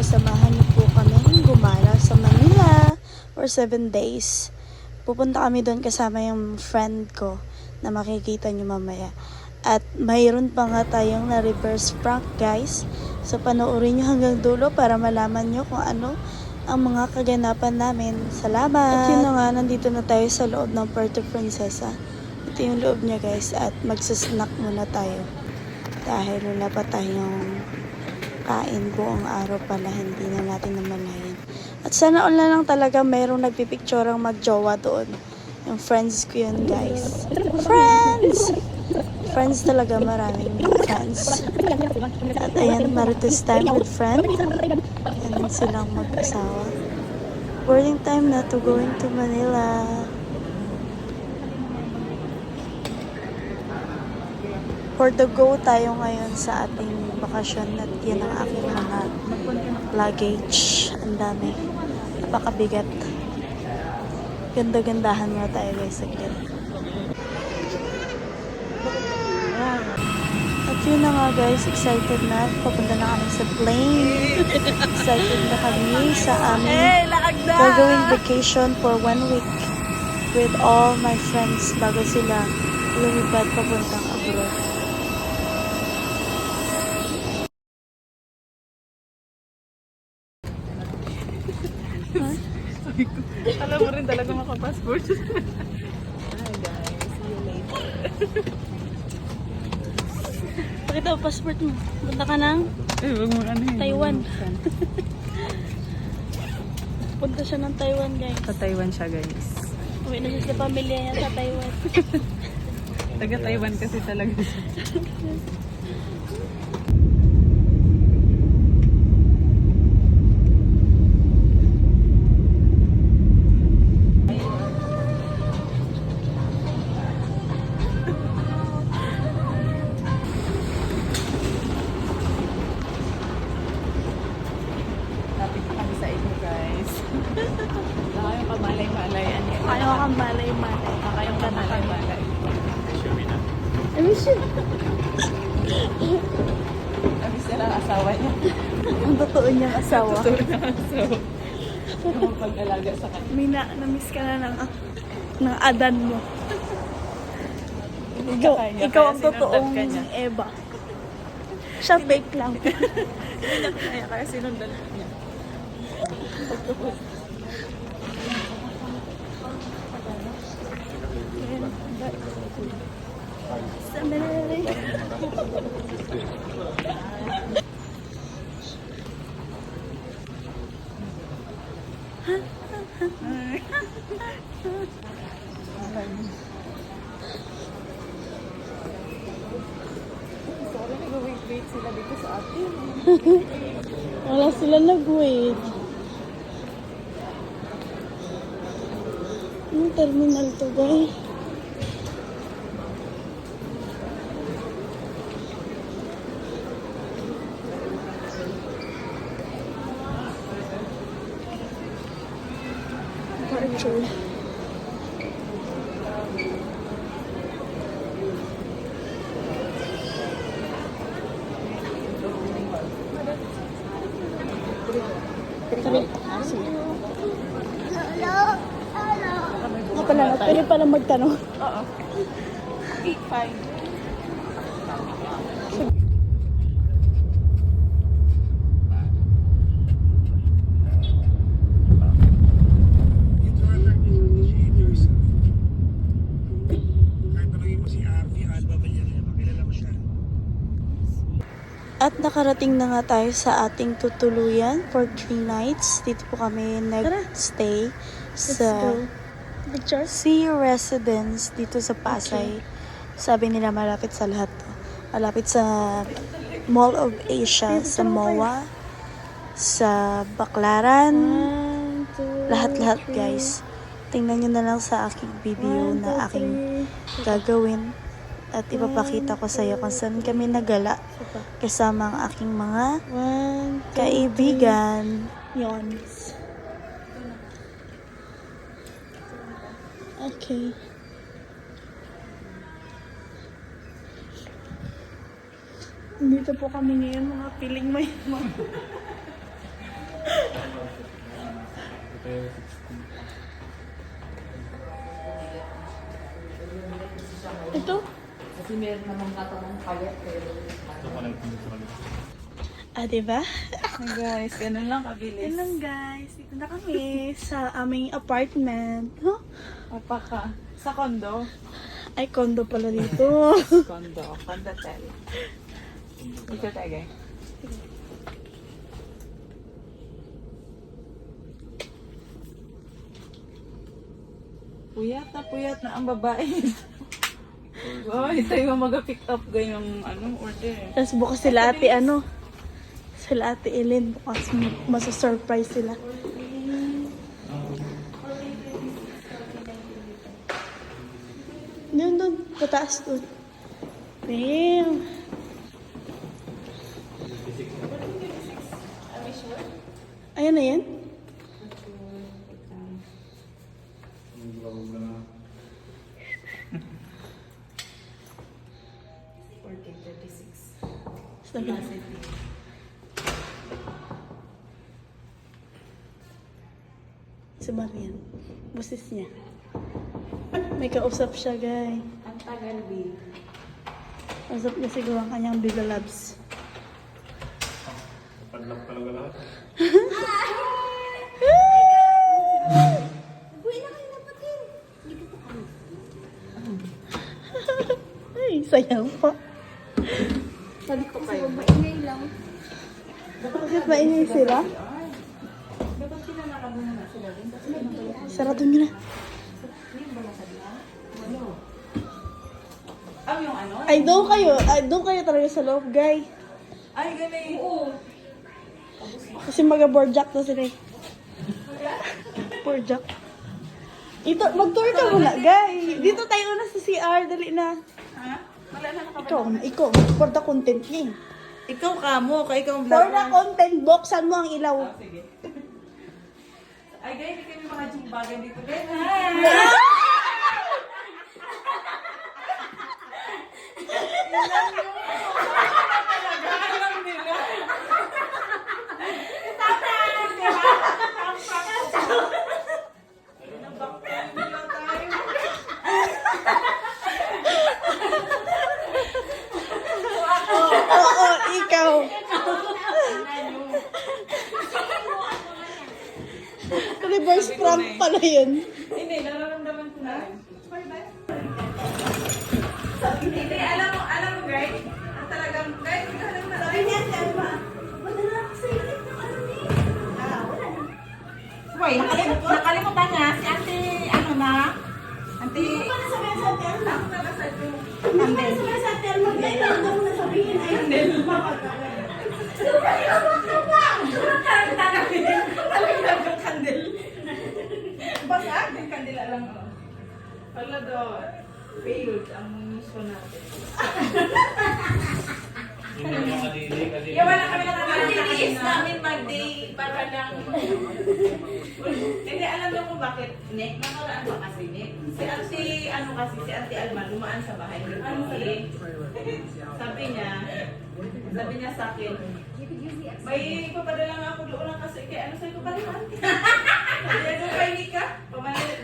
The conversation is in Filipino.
samahan niyo po kami gumala sa Manila for 7 days. Pupunta kami doon kasama yung friend ko na makikita niyo mamaya. At mayroon pa nga tayong na reverse prank, guys. So panoorin niyo hanggang dulo para malaman niyo kung ano ang mga kaganapan namin. Salamat! At yun na nga, nandito na tayo sa loob ng Puerto Princesa. Ito yung loob niya, guys. At magsasnack muna tayo. Dahil wala pa tayong kain buong araw pala, hindi na natin namalayan. At sana all na lang talaga mayroong nagpipicturang magjowa doon. Yung friends ko yun, guys. Friends! Friends talaga, maraming friends. At ayan, Marites time with friend. Ayan silang mag-asawa. Boarding time na to going to Manila. For the go tayo ngayon sa ating bakasyon at yan ang aking mga luggage. Ang dami. Napakabigat. Ganda-gandahan nga tayo, guys, saglit. At yun na nga, guys, excited na. Papunta na kami sa plane. Excited na kami sa aming gagawing vacation for 1 week with all my friends bago sila lumipad papuntang abroad. Alam mo rin talaga maka-passport. Hi guys, see you later. Pakita mo passport mo. Punta ka ng Wag mo ano yun. Taiwan. Punta siya ng Taiwan, guys. Sa Taiwan siya guys. Uwi na siya sa pamilya niya sa Taiwan. Taga Taiwan kasi talaga siya. Lapit kami sa inyo guys. Baka yung kamalay-malay. Ayaw kang malay-malay. Baka yung kamalay-malay. I miss you. Abis na lang asawa niya. Ang totoo niyang asawa. Totoo na asawa. Yung pag-alaga sa kanya. Mina, na-miss ka na ng adan mo. Ikaw ang Ikaw ang totoong ka niya. Eva. Siya fake lang. Kaya sinundan niya. Sandali. Sorry, nag-wait sila dito sa atin. Wala sila nag-wait. Anong terminal to, guys? Departure. Sabi, sige. Nga pala, pwede pala magtanong. Oo. 8-5. At nakarating na nga tayo sa ating tutuluyan for 3 nights. Dito po kami nag-stay sa Sea Residence dito sa Pasay. Sabi nila malapit sa lahat to. Malapit sa Mall of Asia, sa MOA, sa Baclaran. Lahat-lahat, guys. Tingnan nyo na lang sa aking video na aking gagawin. At ipapakita ko sa iyo kung saan kami nagala kasama ang aking mga kaibigan. Yons. Okay. Dito po kami ngayon, mga piling may Ito? Kasi meron naman katanong payat pero Diba? Hey guys, ganun lang kabilis. Yun lang guys, dito na kami sa aming apartment. Huh? Apaka. Sa condo. Ay, condo pala dito. Condo. Condotel. Dito tayo guys. Puyat na ang babae. Wow, ito yung mag-pick up yung order. Tapos bukas sila ate sila ate Ellen, bukas masa-surprise sila. Doon, pataas doon. Bam! Ayan na yan? Sabi. Si Marian. Busis niya. May kausap siya, guys. ang tagal B. Kausap niya siguro ang kanyang Biga Labs. Padlak talaga lahat. Uy, na kayo napatin. Hindi ka pa kami. Ay, sayang pa. Sabi ko kayo. Maingay lang. Bakit maingay sila? Dapat sila nakabuna sila rin. Kasi may nagkaya. Sarado niyo na. Yung ba nasa diyan? Ano? Yung ano? Ay, doon kayo talaga sa loob, guys. Ay, galing. Oo. Kasi mag-board jack na sila eh. Board jack. Ito, mag-tour ka muna, guys. Dito tayo una sa CR, dali na. Ha? Wala na nakabalik. Ikaw, for the content niya. Ikaw ka mo, ikaw ang For the content, buksan mo ang ilaw. Sige. Ay, guys, hindi kami mga jumbagan dito. Guys, hi! Alam nila. Oo, ikaw. Reverse prank pala yun. Hindi, nararamdaman ko na rin. Hindi, alam mo, guys, ang talagang, guys, talagang malaki. Uy, nakalimutan niya si Ate, ano na? Ate, Basta, yung kandila lang. Wala doon. Failed ang mission natin. Hindi mo makadili kasi Kaya wala kami nakakalimutan. Malinis namin mag-day para lang. Hindi, alam niyo kung bakit, Nick? Nakaraan ba kasi, Nick? Si Auntie Alma, lumaan sa bahay ni Lucy. Sabi niya sa akin, may papadala nga ako doon lang kasi kaya ano sa'yo ko pala, Auntie? Sabi niya, doon kay Nika, pamanalit